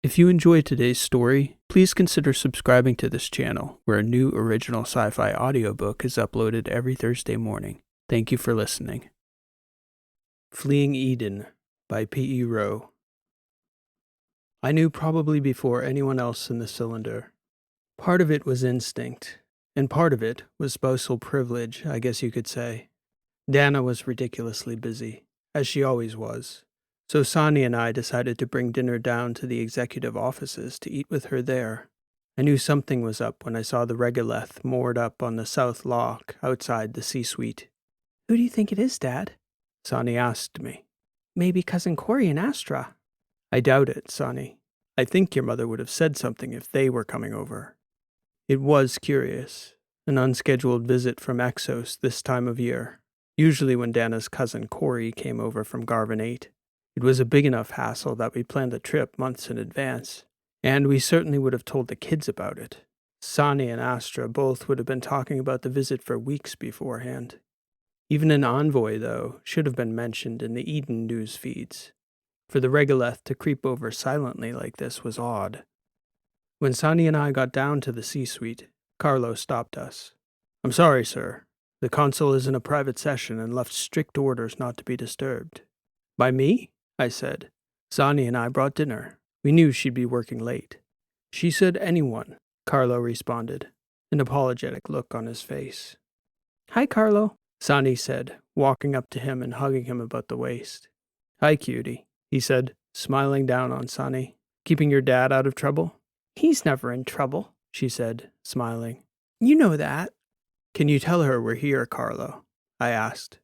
If you enjoyed today's story, please consider subscribing to this channel, where a new original sci-fi audiobook is uploaded every Thursday morning. Thank you for listening. Fleeing Eden by P.E. Rowe. I knew probably before anyone else in the cylinder. Part of it was instinct, and part of it was spousal privilege, I guess you could say. Dana was ridiculously busy, as she always was. So Sonny and I decided to bring dinner down to the executive offices to eat with her there. I knew something was up when I saw the regolith moored up on the south lock outside the C-suite. "Who do you think it is, Dad?" Sonny asked me. "Maybe Cousin Corey and Astra." "I doubt it, Sonny. I think your mother would have said something if they were coming over." It was curious, an unscheduled visit from Exos this time of year, usually when Dana's cousin Corey came over from Garvin 8. It was a big enough hassle that we planned the trip months in advance, and we certainly would have told the kids about it. Sonny and Astra both would have been talking about the visit for weeks beforehand. Even an envoy, though, should have been mentioned in the Eden news feeds. For the regolith to creep over silently like this was odd. When Sonny and I got down to the C-suite, Carlo stopped us. "I'm sorry, sir. The consul is in a private session and left strict orders not to be disturbed." "By me?" I said. "Sonny and I brought dinner. We knew she'd be working late." "She said anyone," Carlo responded, an apologetic look on his face. "Hi, Carlo," Sonny said, walking up to him and hugging him about the waist. "Hi, cutie," he said, smiling down on Sonny. "Keeping your dad out of trouble?" "He's never in trouble," she said, smiling. "You know that." "Can you tell her we're here, Carlo?" I asked.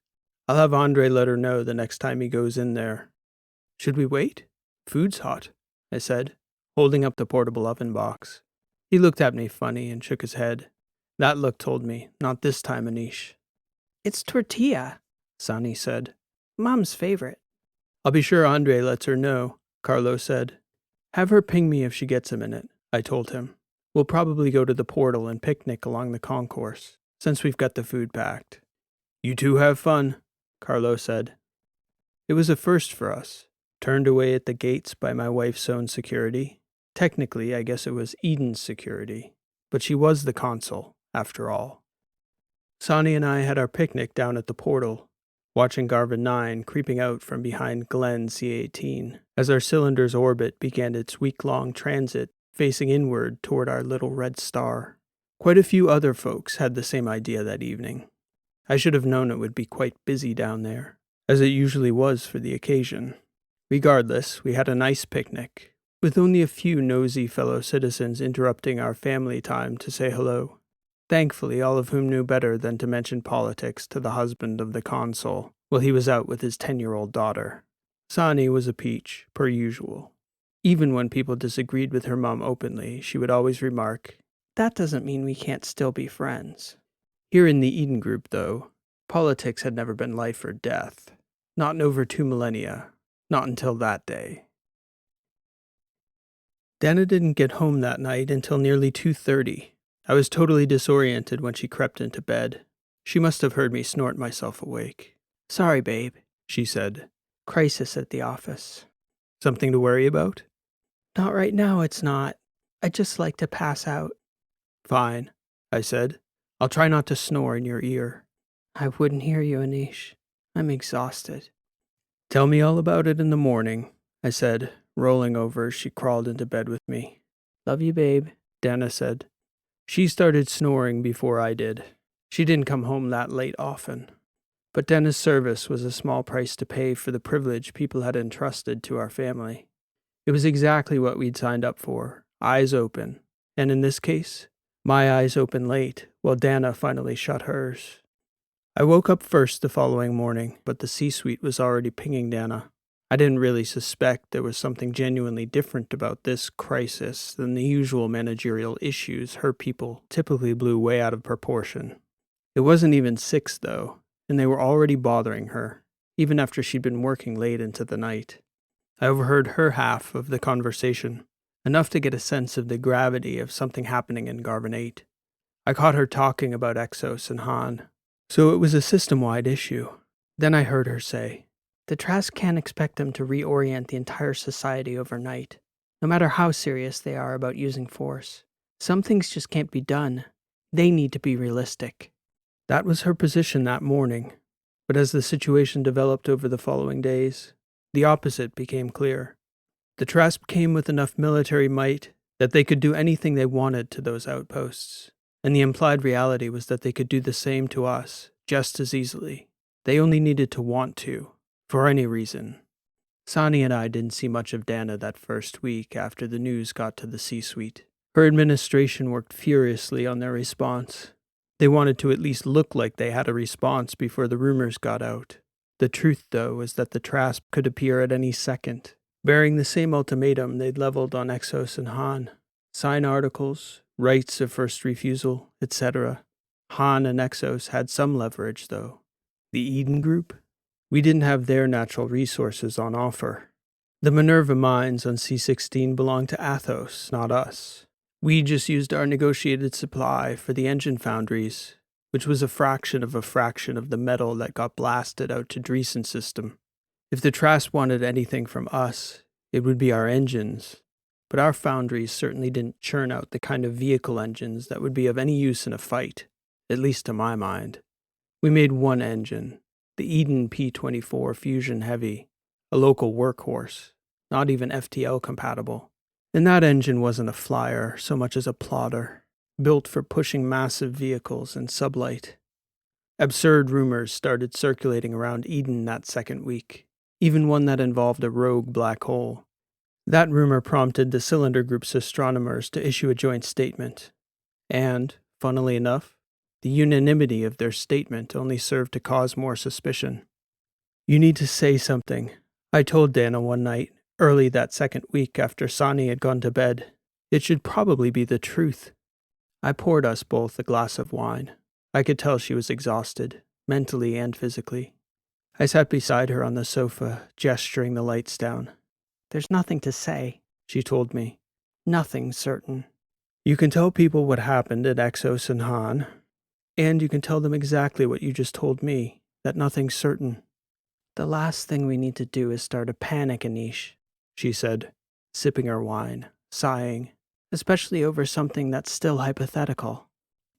"I'll have Andre let her know the next time he goes in there." "Should we wait? Food's hot," I said, holding up the portable oven box. He looked at me funny and shook his head. That look told me, not this time, Anish. "It's tortilla," Sonny said. "Mom's favorite." "I'll be sure Andre lets her know," Carlo said. "Have her ping me if she gets a minute," I told him. "We'll probably go to the portal and picnic along the concourse, since we've got the food packed." "You two have fun," Carlo said. It was a first for us. Turned away at the gates by my wife's own security. Technically, I guess it was Eden's security, but she was the consul, after all. Sonny and I had our picnic down at the portal, watching Garvin 9 creeping out from behind Glen C18 as our cylinder's orbit began its week-long transit facing inward toward our little red star. Quite a few other folks had the same idea that evening. I should have known it would be quite busy down there, as it usually was for the occasion. Regardless, we had a nice picnic, with only a few nosy fellow citizens interrupting our family time to say hello. Thankfully, all of whom knew better than to mention politics to the husband of the consul while he was out with his 10-year-old daughter. Sonny was a peach, per usual. Even when people disagreed with her mom openly, she would always remark, "That doesn't mean we can't still be friends." Here in the Eden group, though, politics had never been life or death. Not in over 2 millennia. Not until that day. Dana didn't get home that night until nearly 2:30. I was totally disoriented when she crept into bed. She must have heard me snort myself awake. "Sorry, babe," she said. "Crisis at the office." "Something to worry about?" "Not right now, it's not. I'd just like to pass out." "Fine," I said. "I'll try not to snore in your ear." "I wouldn't hear you, Anish. I'm exhausted." "Tell me all about it in the morning," I said, rolling over as she crawled into bed with me. "Love you, babe," Dana said. She started snoring before I did. She didn't come home that late often. But Dana's service was a small price to pay for the privilege people had entrusted to our family. It was exactly what we'd signed up for, eyes open, and in this case, my eyes open late, while Dana finally shut hers. I woke up first the following morning, but the C-suite was already pinging Dana. I didn't really suspect there was something genuinely different about this crisis than the usual managerial issues her people typically blew way out of proportion. It wasn't even 6, though, and they were already bothering her, even after she'd been working late into the night. I overheard her half of the conversation, enough to get a sense of the gravity of something happening in Garvin 8. I caught her talking about Exos and Han. So it was a system-wide issue. Then I heard her say, "The Trask can't expect them to reorient the entire society overnight. No matter how serious they are about using force, some things just can't be done. They need to be realistic. That was her position that morning, but as the situation developed over the following days, the opposite became clear. The Trasp came with enough military might that they could do anything they wanted to those outposts, and the implied reality was that they could do the same to us just as easily. They only needed to want to, for any reason. Sani and I didn't see much of Dana that first week after the news got to the C-suite. Her administration worked furiously on their response. They wanted to at least look like they had a response before the rumors got out. The truth, though, was that the Trasp could appear at any second, bearing the same ultimatum they'd leveled on Exos and Han. Sign articles, rights of first refusal, etc. Han and Exos had some leverage, though. The Eden Group? We didn't have their natural resources on offer. The Minerva mines on C-16 belonged to Athos, not us. We just used our negotiated supply for the engine foundries, which was a fraction of the metal that got blasted out to Dreesen's system. If the Trasp wanted anything from us, it would be our engines, but our foundries certainly didn't churn out the kind of vehicle engines that would be of any use in a fight, at least to my mind. We made one engine, the Eden P-24 Fusion Heavy, a local workhorse, not even FTL compatible. And that engine wasn't a flyer so much as a plotter, built for pushing massive vehicles in sublight. Absurd rumors started circulating around Eden that second week, even one that involved a rogue black hole. That rumor prompted the Cylinder Group's astronomers to issue a joint statement. And, funnily enough, the unanimity of their statement only served to cause more suspicion. "You need to say something," I told Dana one night, early that second week after Sani had gone to bed. "It should probably be the truth." I poured us both a glass of wine. I could tell she was exhausted, mentally and physically. I sat beside her on the sofa, gesturing the lights down. "There's nothing to say," she told me. "Nothing certain. You can tell people what happened at Exos and Han, and you can tell them exactly what you just told me, that nothing's certain." "The last thing we need to do is start a panic, Anish," she said, sipping her wine, sighing, "especially over something that's still hypothetical."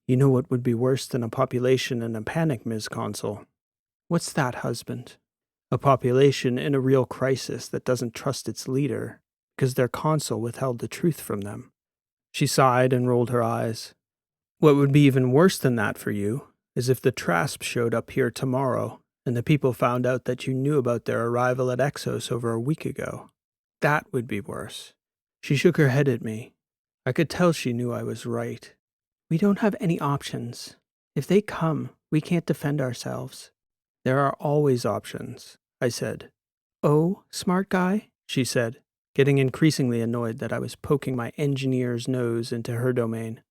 "You know what would be worse than a population in a panic, Ms. Consul?" "What's that, husband?" "A population in a real crisis that doesn't trust its leader because their consul withheld the truth from them." She sighed and rolled her eyes. "What would be even worse than that for you is if the Trasp showed up here tomorrow and the people found out that you knew about their arrival at Exos over a week ago. That would be worse." She shook her head at me. I could tell she knew I was right. "We don't have any options. If they come, we can't defend ourselves." "There are always options," I said. "Oh, smart guy?" she said, getting increasingly annoyed that I was poking my engineer's nose into her domain.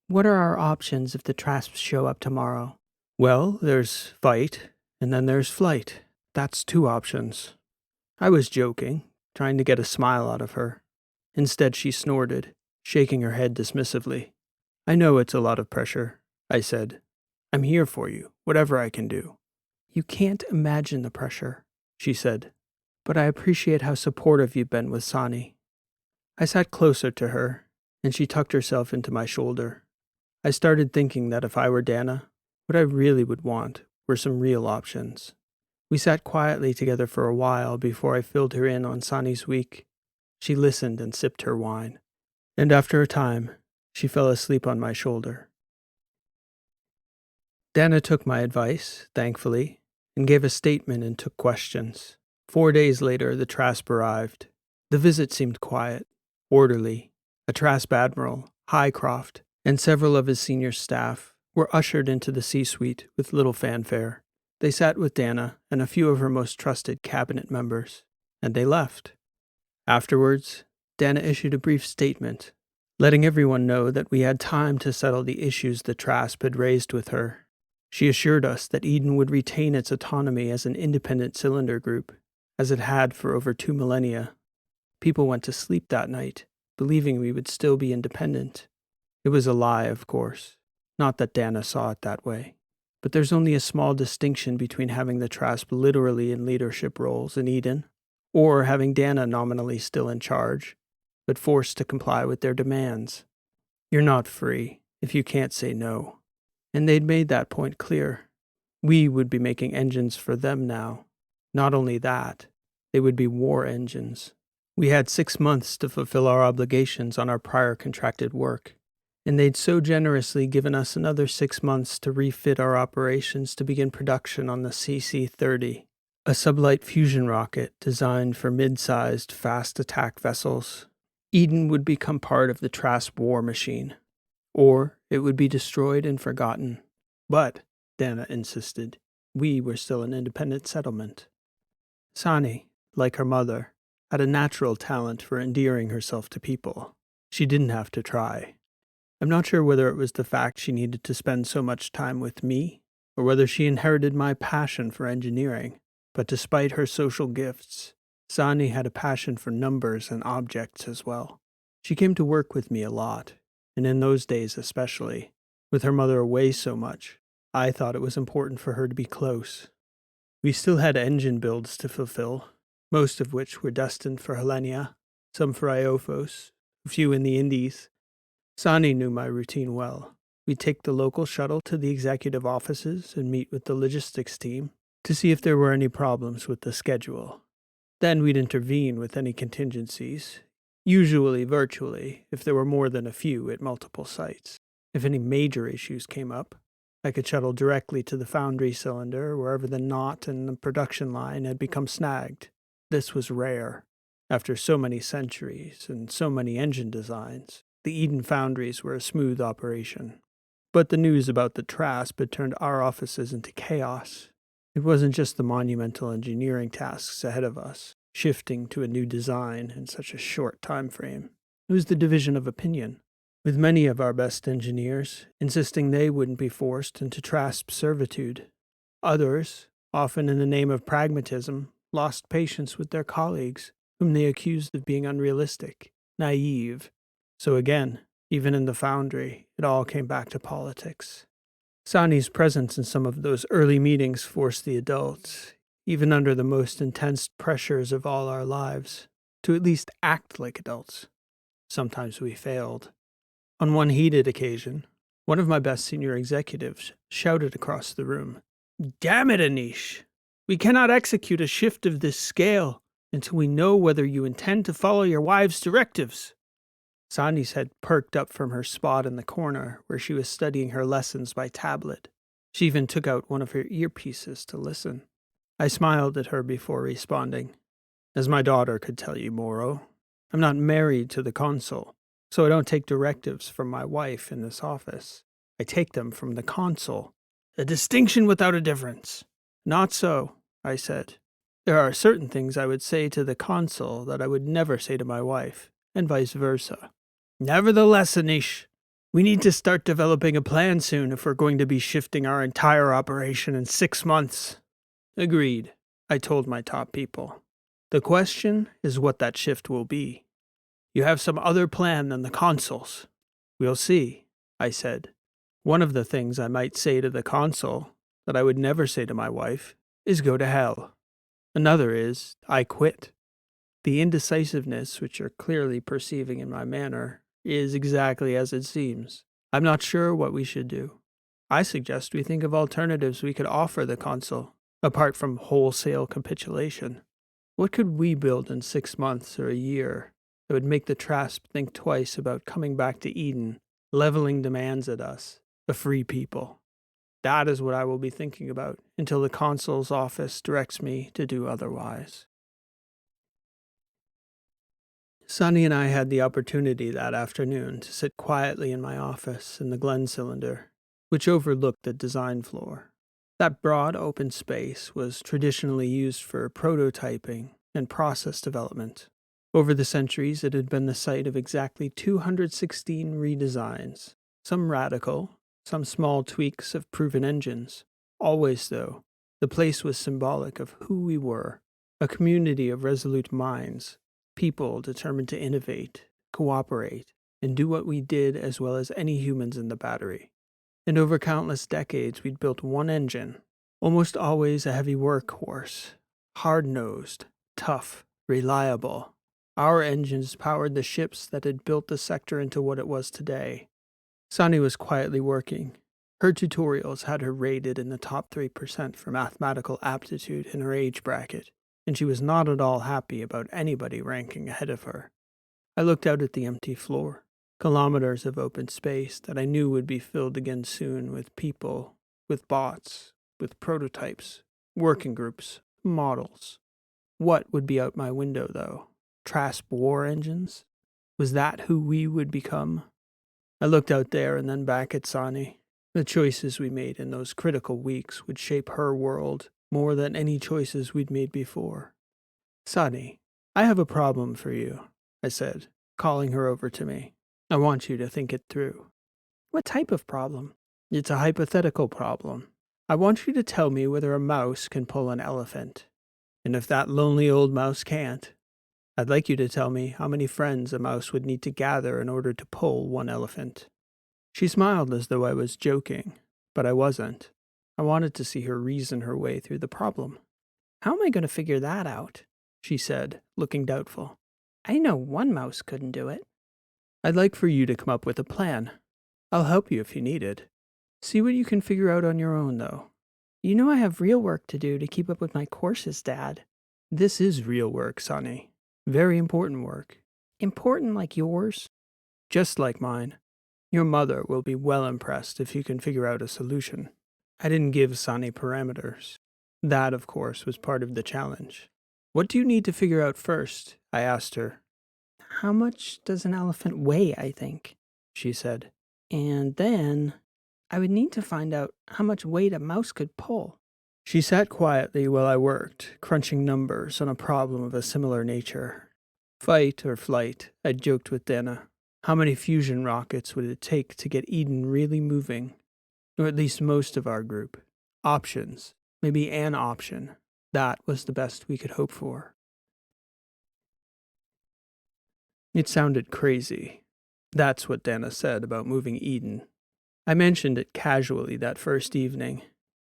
"What are our options if the Trasps show up tomorrow?" "Well, there's fight, and then there's flight. That's 2 options." I was joking, trying to get a smile out of her. Instead, she snorted, shaking her head dismissively. "I know it's a lot of pressure," I said. "I'm here for you, whatever I can do." "You can't imagine the pressure," she said. "But I appreciate how supportive you've been with Sani." I sat closer to her, and she tucked herself into my shoulder. I started thinking that if I were Dana, what I really would want were some real options. We sat quietly together for a while before I filled her in on Sani's week. She listened and sipped her wine, and after a time, she fell asleep on my shoulder. Dana took my advice, thankfully, and gave a statement and took questions. 4 days later, the Trasp arrived. The visit seemed quiet, orderly. A Trasp Admiral, Highcroft, and several of his senior staff were ushered into the C-suite with little fanfare. They sat with Dana and a few of her most trusted cabinet members, and they left. Afterwards, Dana issued a brief statement, letting everyone know that we had time to settle the issues the Trasp had raised with her. She assured us that Eden would retain its autonomy as an independent cylinder group, as it had for over 2 millennia. People went to sleep that night, believing we would still be independent. It was a lie, of course. Not that Dana saw it that way. But there's only a small distinction between having the Trasp literally in leadership roles in Eden, or having Dana nominally still in charge, but forced to comply with their demands. You're not free if you can't say no. And they'd made that point clear. We would be making engines for them now. Not only that, they would be war engines. We had 6 months to fulfill our obligations on our prior contracted work, and they'd so generously given us another 6 months to refit our operations to begin production on the CC-30, a sublight fusion rocket designed for mid-sized, fast attack vessels. Eden would become part of the Trask war machine, or it would be destroyed and forgotten. But, Dana insisted, we were still an independent settlement. Sani, like her mother, had a natural talent for endearing herself to people. She didn't have to try. I'm not sure whether it was the fact she needed to spend so much time with me, or whether she inherited my passion for engineering, but despite her social gifts, Sani had a passion for numbers and objects as well. She came to work with me a lot, and in those days especially, with her mother away so much, I thought it was important for her to be close. We still had engine builds to fulfill, most of which were destined for Helenia, some for Iophos, a few in the Indies. Sani knew my routine well. We'd take the local shuttle to the executive offices and meet with the logistics team to see if there were any problems with the schedule. Then we'd intervene with any contingencies, usually virtually, if there were more than a few at multiple sites. If any major issues came up, I could shuttle directly to the foundry cylinder wherever the knot in the production line had become snagged. This was rare. After so many centuries and so many engine designs, the Eden foundries were a smooth operation. But the news about the Trask had turned our offices into chaos. It wasn't just the monumental engineering tasks ahead of us, shifting to a new design in such a short time frame. It was the division of opinion, with many of our best engineers insisting they wouldn't be forced into Trask servitude. Others, often in the name of pragmatism, lost patience with their colleagues, whom they accused of being unrealistic, naive. So again, even in the foundry, it all came back to politics. Sani's presence in some of those early meetings forced the adults, even under the most intense pressures of all our lives, to at least act like adults. Sometimes we failed. On one heated occasion, one of my best senior executives shouted across the room, "Damn it, Anish! We cannot execute a shift of this scale until we know whether you intend to follow your wife's directives." Sani's head perked up from her spot in the corner where she was studying her lessons by tablet. She even took out one of her earpieces to listen. I smiled at her before responding. As my daughter could tell you, Moro, I'm not married to the consul, so I don't take directives from my wife in this office. I take them from the consul. A distinction without a difference. Not so, I said. There are certain things I would say to the consul that I would never say to my wife, and vice versa. Nevertheless, Anish, we need to start developing a plan soon if we're going to be shifting our entire operation in 6 months. Agreed, I told my top people. The question is what that shift will be. You have some other plan than the consul's. We'll see, I said. One of the things I might say to the consul, that I would never say to my wife, is go to hell. Another is, I quit. The indecisiveness which you're clearly perceiving in my manner is exactly as it seems. I'm not sure what we should do. I suggest we think of alternatives we could offer the consul, apart from wholesale capitulation. What could we build in 6 months or a year that would make the Trask think twice about coming back to Eden, leveling demands at us, a free people? That is what I will be thinking about until the consul's office directs me to do otherwise. Sonny and I had the opportunity that afternoon to sit quietly in my office in the Glen cylinder, which overlooked the design floor. That broad open space was traditionally used for prototyping and process development. Over the centuries, it had been the site of exactly 216 redesigns, some radical, some small tweaks of proven engines. Always, though, the place was symbolic of who we were, a community of resolute minds, people determined to innovate, cooperate, and do what we did as well as any humans in the battery. And over countless decades, we'd built one engine, almost always a heavy workhorse, hard-nosed, tough, reliable. Our engines powered the ships that had built the sector into what it was today. Sunny was quietly working. Her tutorials had her rated in the top 3% for mathematical aptitude in her age bracket, and she was not at all happy about anybody ranking ahead of her. I looked out at the empty floor, kilometers of open space that I knew would be filled again soon with people, with bots, with prototypes, working groups, models. What would be out my window, though? Trasp war engines? Was that who we would become? I looked out there and then back at Sani. The choices we made in those critical weeks would shape her world more than any choices we'd made before. Sani, I have a problem for you, I said, calling her over to me. I want you to think it through. What type of problem? It's a hypothetical problem. I want you to tell me whether a mouse can pull an elephant. And if that lonely old mouse can't, I'd like you to tell me how many friends a mouse would need to gather in order to pull one elephant. She smiled as though I was joking, but I wasn't. I wanted to see her reason her way through the problem. How am I going to figure that out? She said, looking doubtful. I know one mouse couldn't do it. I'd like for you to come up with a plan. I'll help you if you need it. See what you can figure out on your own, though. You know I have real work to do to keep up with my courses, Dad. This is real work, Sonny. Very important work. Important like yours? Just like mine. Your mother will be well impressed if you can figure out a solution. I didn't give Sonny parameters. That, of course, was part of the challenge. What do you need to figure out first? I asked her. How much does an elephant weigh, I think, she said. And then I would need to find out how much weight a mouse could pull. She sat quietly while I worked, crunching numbers on a problem of a similar nature. Fight or flight, I joked with Dana. How many fusion rockets would it take to get Eden really moving? Or at least most of our group. Options. Maybe an option. That was the best we could hope for. It sounded crazy. That's what Dana said about moving Eden. I mentioned it casually that first evening.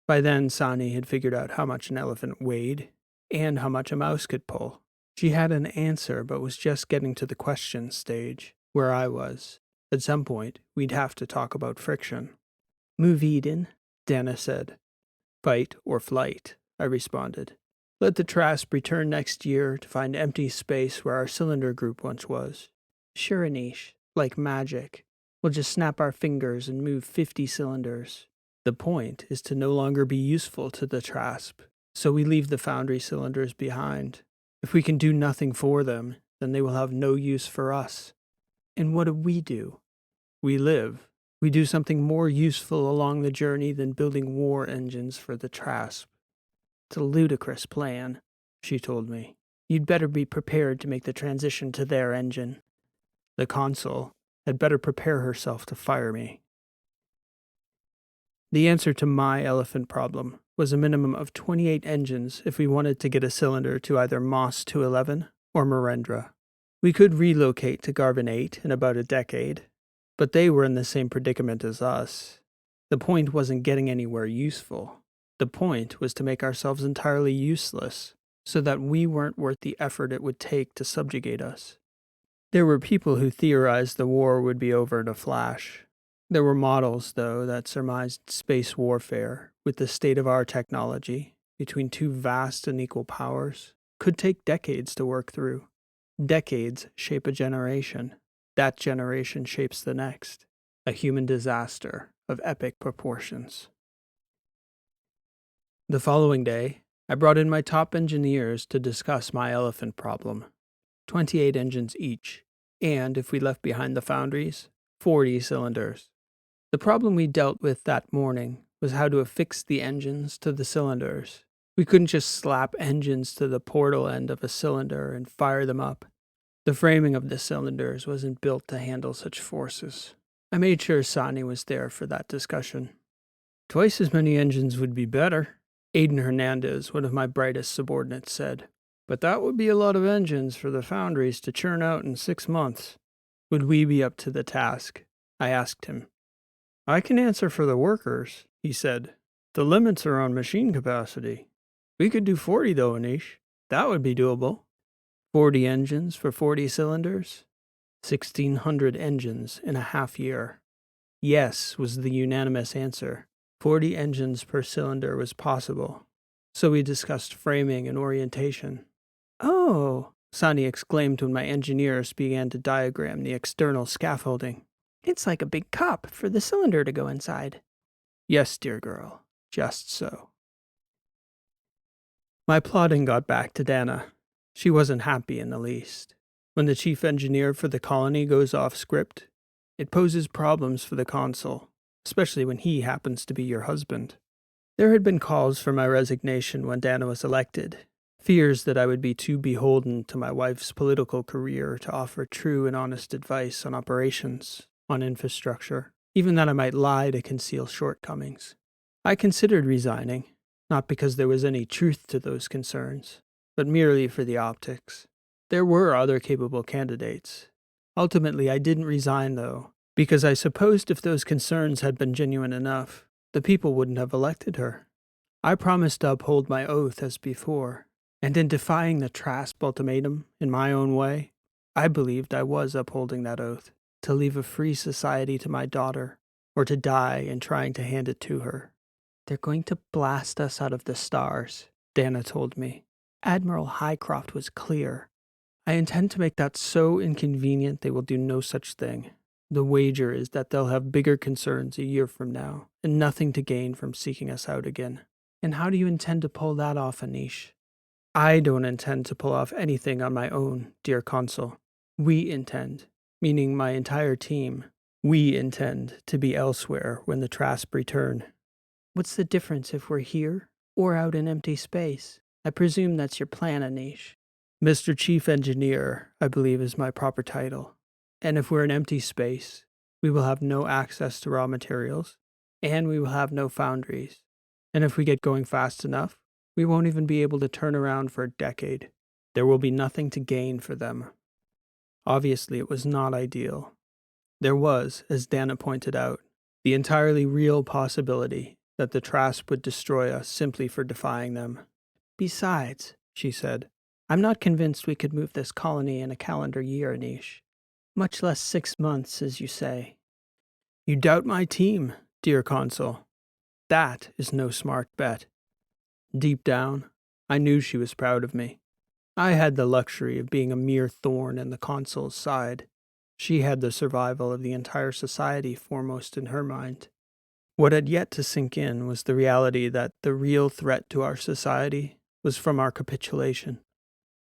By then, Sani had figured out how much an elephant weighed and how much a mouse could pull. She had an answer, but was just getting to the question stage, where I was. At some point, we'd have to talk about friction. Move Eden, Dana said. Fight or flight, I responded. Let the Trasp return next year to find empty space where our cylinder group once was. Sure, Anish, like magic. We'll just snap our fingers and move 50 cylinders. The point is to no longer be useful to the Trasp, so we leave the foundry cylinders behind. If we can do nothing for them, then they will have no use for us. And what do? We live. We do something more useful along the journey than building war engines for the Trasp. It's a ludicrous plan, she told me. You'd better be prepared to make the transition to their engine. The consul had better prepare herself to fire me. The answer to my elephant problem was a minimum of 28 engines if we wanted to get a cylinder to either Moss 211 or Marendra. We could relocate to Garvin 8 in about a decade, but they were in the same predicament as us. The point wasn't getting anywhere useful. The point was to make ourselves entirely useless, so that we weren't worth the effort it would take to subjugate us. There were people who theorized the war would be over in a flash. There were models, though, that surmised space warfare, with the state-of-our technology, between two vast and equal powers, could take decades to work through. Decades shape a generation. That generation shapes the next. A human disaster of epic proportions. The following day, I brought in my top engineers to discuss my elephant problem. 28 engines each, and if we left behind the foundries, 40 cylinders. The problem we dealt with that morning was how to affix the engines to the cylinders. We couldn't just slap engines to the portal end of a cylinder and fire them up. The framing of the cylinders wasn't built to handle such forces. I made sure Sani was there for that discussion. Twice as many engines would be better, Aiden Hernandez, one of my brightest subordinates, said. But that would be a lot of engines for the foundries to churn out in 6 months. Would we be up to the task? I asked him. I can answer for the workers, he said. The limits are on machine capacity. We could do 40 though, Anish. That would be doable. 40 engines for 40 cylinders? 1,600 engines in a half year. Yes, was the unanimous answer. 40 engines per cylinder was possible. So we discussed framing and orientation. Oh, Sani exclaimed when my engineers began to diagram the external scaffolding. It's like a big cup for the cylinder to go inside. Yes, dear girl, just so. My plotting got back to Dana. She wasn't happy in the least. When the chief engineer for the colony goes off script, it poses problems for the consul, especially when he happens to be your husband. There had been calls for my resignation when Dana was elected, fears that I would be too beholden to my wife's political career to offer true and honest advice on operations, on infrastructure, even that I might lie to conceal shortcomings. I considered resigning, not because there was any truth to those concerns, but merely for the optics. There were other capable candidates. Ultimately, I didn't resign, though, because I supposed if those concerns had been genuine enough, the people wouldn't have elected her. I promised to uphold my oath as before, and in defying the Trasp ultimatum in my own way, I believed I was upholding that oath, to leave a free society to my daughter, or to die in trying to hand it to her. They're going to blast us out of the stars, Dana told me. Admiral Highcroft was clear. I intend to make that so inconvenient they will do no such thing. The wager is that they'll have bigger concerns a year from now, and nothing to gain from seeking us out again. And how do you intend to pull that off, Anish? I don't intend to pull off anything on my own, dear consul. We intend, meaning my entire team, we intend to be elsewhere when the Trasp return. What's the difference if we're here or out in empty space? I presume that's your plan, Anish. Mr. Chief Engineer, I believe, is my proper title. And if we're in empty space, we will have no access to raw materials, and we will have no foundries. And if we get going fast enough, we won't even be able to turn around for a decade. There will be nothing to gain for them. Obviously, it was not ideal. There was, as Dana pointed out, the entirely real possibility that the Trasp would destroy us simply for defying them. Besides, she said, I'm not convinced we could move this colony in a calendar year, Anish. Much less 6 months, as you say. You doubt my team, dear consul. That is no smart bet. Deep down, I knew she was proud of me. I had the luxury of being a mere thorn in the consul's side. She had the survival of the entire society foremost in her mind. What had yet to sink in was the reality that the real threat to our society was from our capitulation.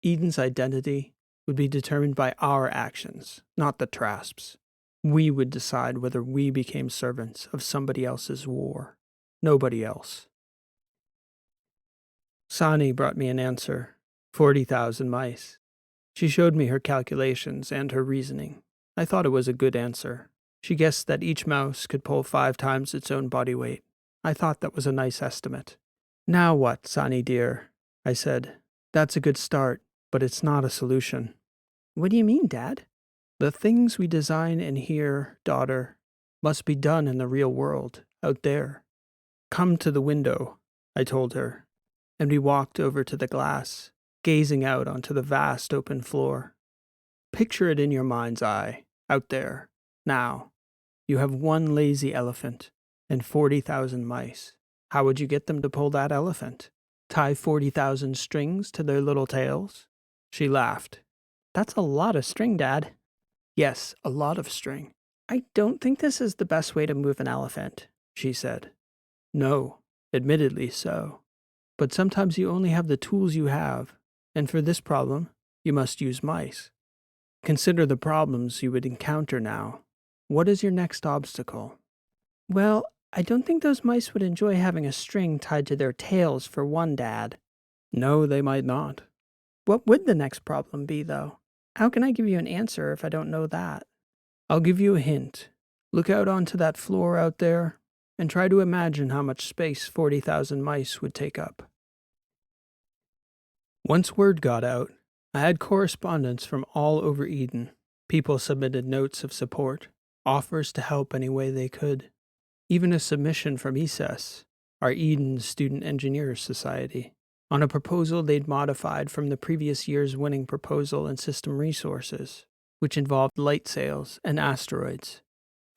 Eden's identity would be determined by our actions, not the Trasp's. We would decide whether we became servants of somebody else's war. Nobody else. Sani brought me an answer. 40,000 mice. She showed me her calculations and her reasoning. I thought it was a good answer. She guessed that each mouse could pull 5 times its own body weight. I thought that was a nice estimate. Now what, Sani dear? I said. That's a good start, but it's not a solution. What do you mean, Dad? The things we design in here, daughter, must be done in the real world, out there. Come to the window, I told her, and we walked over to the glass, gazing out onto the vast open floor. Picture it in your mind's eye, out there, now. You have one lazy elephant and 40,000 mice. How would you get them to pull that elephant? Tie 40,000 strings to their little tails? She laughed. That's a lot of string, Dad. Yes, a lot of string. I don't think this is the best way to move an elephant, she said. No, admittedly so. But sometimes you only have the tools you have, and for this problem, you must use mice. Consider the problems you would encounter now. What is your next obstacle? Well, I don't think those mice would enjoy having a string tied to their tails for one, Dad. No, they might not. What would the next problem be, though? How can I give you an answer if I don't know that? I'll give you a hint. Look out onto that floor out there, and try to imagine how much space 40,000 mice would take up. Once word got out, I had correspondence from all over Eden. People submitted notes of support, offers to help any way they could. Even a submission from ESES, our Eden Student Engineers Society. on a proposal they'd modified from the previous year's winning proposal in system resources, which involved light sails and asteroids.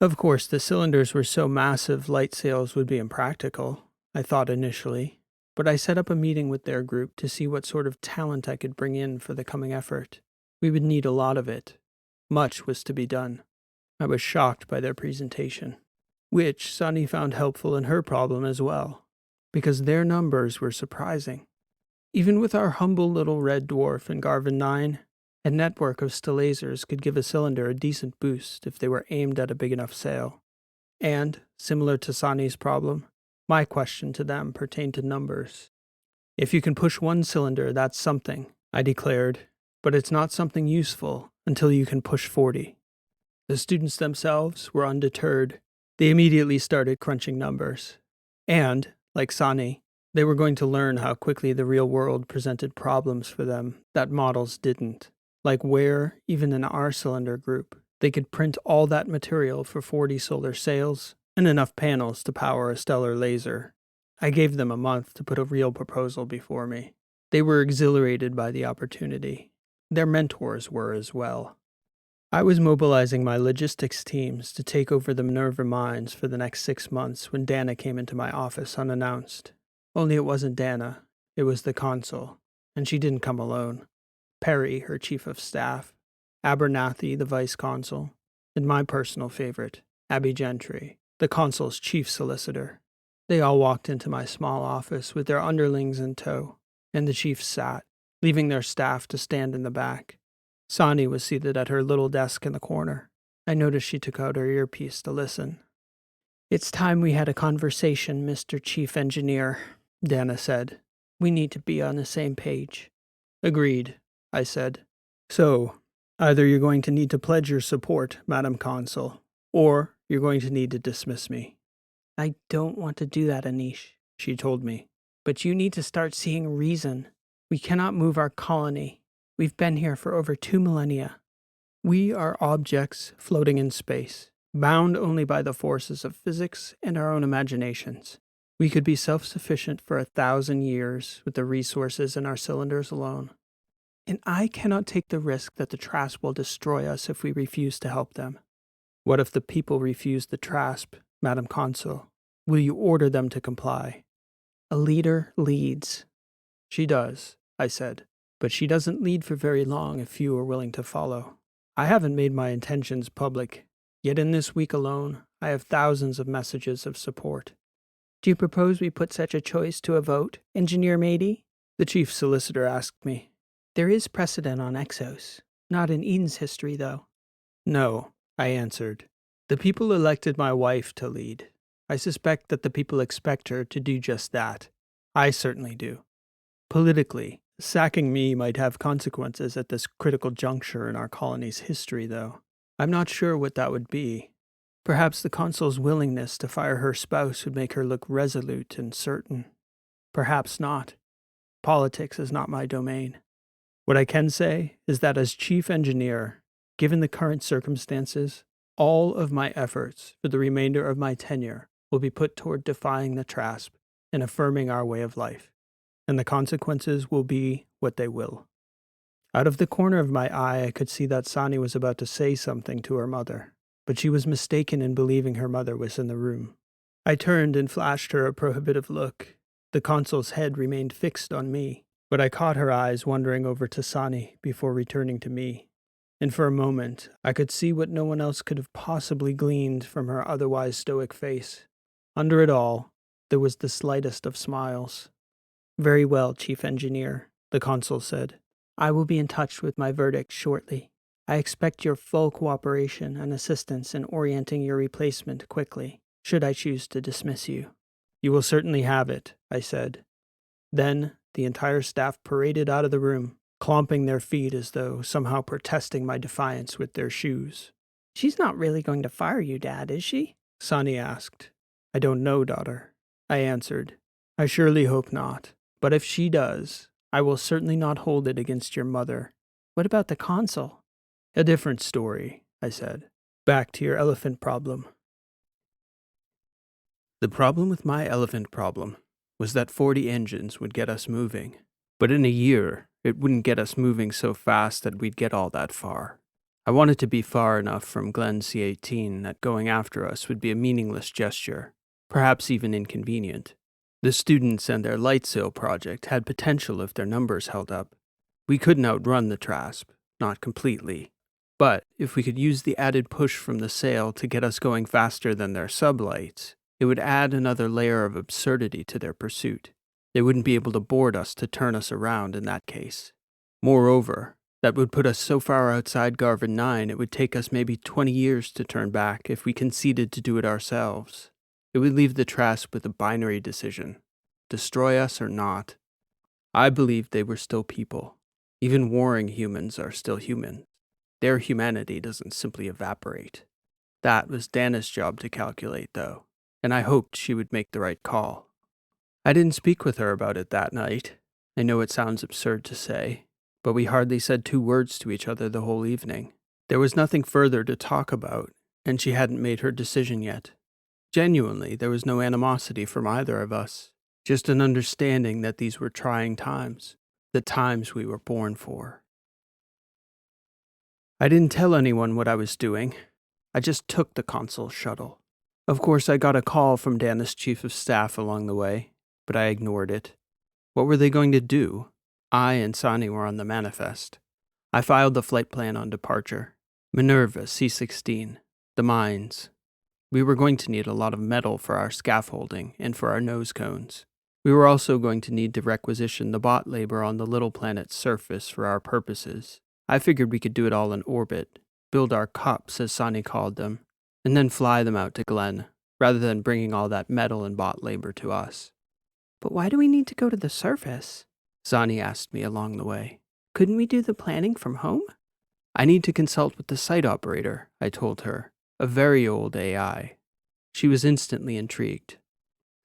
Of course, the cylinders were so massive light sails would be impractical, I thought initially, but I set up a meeting with their group to see what sort of talent I could bring in for the coming effort. We would need a lot of it. Much was to be done. I was shocked by their presentation, which Sunny found helpful in her problem as well, because their numbers were surprising. Even with our humble little red dwarf in Garvin 9, a network of stelazers could give a cylinder a decent boost if they were aimed at a big enough sail. And, similar to Sunny's problem, my question to them pertained to numbers. If you can push one cylinder, that's something, I declared, but it's not something useful until you can push 40. The students themselves were undeterred. They immediately started crunching numbers. And, like Sunny, they were going to learn how quickly the real world presented problems for them that models didn't, like where, even in our cylinder group, they could print all that material for 40 solar sails and enough panels to power a stellar laser. I gave them a month to put a real proposal before me. They were exhilarated by the opportunity. Their mentors were as well. I was mobilizing my logistics teams to take over the Minerva mines for the next 6 months when Dana came into my office unannounced. Only it wasn't Dana, it was the consul, and she didn't come alone. Perry, her chief of staff, Abernathy, the vice consul, and my personal favorite, Abby Gentry, the consul's chief solicitor. They all walked into my small office with their underlings in tow, and the chief sat, leaving their staff to stand in the back. Sani was seated at her little desk in the corner. I noticed she took out her earpiece to listen. "It's time we had a conversation, Mr. Chief Engineer," Dana said. "We need to be on the same page." "Agreed," I said. "So, either you're going to need to pledge your support, Madam Consul, or you're going to need to dismiss me." "I don't want to do that, Anish," she told me. "But you need to start seeing reason. We cannot move our colony. We've been here for over 2 millennia. We are objects floating in space, bound only by the forces of physics and our own imaginations. We could be self-sufficient for 1,000 years with the resources in our cylinders alone. And I cannot take the risk that the Trasp will destroy us if we refuse to help them." "What if the people refuse the Trasp, Madam Consul? Will you order them to comply?" "A leader leads." "She does," I said. "But she doesn't lead for very long if few are willing to follow. I haven't made my intentions public, yet in this week alone, I have thousands of messages of support." "Do you propose we put such a choice to a vote, Engineer Mady?" the chief solicitor asked me. "There is precedent on Exos, not in Eden's history, though." "No," I answered. "The people elected my wife to lead. I suspect that the people expect her to do just that. I certainly do. Politically, sacking me might have consequences at this critical juncture in our colony's history, though. I'm not sure what that would be. Perhaps the consul's willingness to fire her spouse would make her look resolute and certain. Perhaps not. Politics is not my domain. What I can say is that as chief engineer, given the current circumstances, all of my efforts for the remainder of my tenure will be put toward defying the Trasp and affirming our way of life, and the consequences will be what they will." Out of the corner of my eye, I could see that Sani was about to say something to her mother, but she was mistaken in believing her mother was in the room. I turned and flashed her a prohibitive look. The consul's head remained fixed on me, but I caught her eyes wandering over to Sani before returning to me. And for a moment, I could see what no one else could have possibly gleaned from her otherwise stoic face. Under it all, there was the slightest of smiles. "Very well, Chief Engineer," the consul said. "I will be in touch with my verdict shortly. I expect your full cooperation and assistance in orienting your replacement quickly, should I choose to dismiss you." "You will certainly have it," I said. Then the entire staff paraded out of the room, clomping their feet as though somehow protesting my defiance with their shoes. "She's not really going to fire you, Dad, is she?" Sani asked. "I don't know, daughter," I answered. "I surely hope not. But if she does, I will certainly not hold it against your mother." "What about the consul?" "A different story," I said. "Back to your elephant problem." The problem with my elephant problem was that 40 engines would get us moving. But in a year, it wouldn't get us moving so fast that we'd get all that far. I wanted to be far enough from Glen C-18 that going after us would be a meaningless gesture, perhaps even inconvenient. The students and their light sail project had potential if their numbers held up. We couldn't outrun the Trasp, not completely. But if we could use the added push from the sail to get us going faster than their sublights, it would add another layer of absurdity to their pursuit. They wouldn't be able to board us to turn us around in that case. Moreover, that would put us so far outside Garvin 9 it would take us maybe 20 years to turn back if we conceded to do it ourselves. It would leave the Trasp with a binary decision: destroy us or not. I believed they were still people. Even warring humans are still human. Their humanity doesn't simply evaporate. That was Dana's job to calculate, though, and I hoped she would make the right call. I didn't speak with her about it that night. I know it sounds absurd to say, but we hardly said 2 words to each other the whole evening. There was nothing further to talk about, and she hadn't made her decision yet. Genuinely, there was no animosity from either of us, just an understanding that these were trying times, the times we were born for. I didn't tell anyone what I was doing. I just took the consul shuttle. Of course, I got a call from Dana's chief of staff along the way, but I ignored it. What were they going to do? I and Sani were on the manifest. I filed the flight plan on departure. Minerva, C-16, the mines. We were going to need a lot of metal for our scaffolding and for our nose cones. We were also going to need to requisition the bot labor on the little planet's surface for our purposes. I figured we could do it all in orbit, build our cups, as Sani called them, and then fly them out to Glen, rather than bringing all that metal and bot labor to us. But why do we need to go to the surface? Sani asked me along the way. Couldn't we do the planning from home? I need to consult with the site operator, I told her, a very old AI. She was instantly intrigued.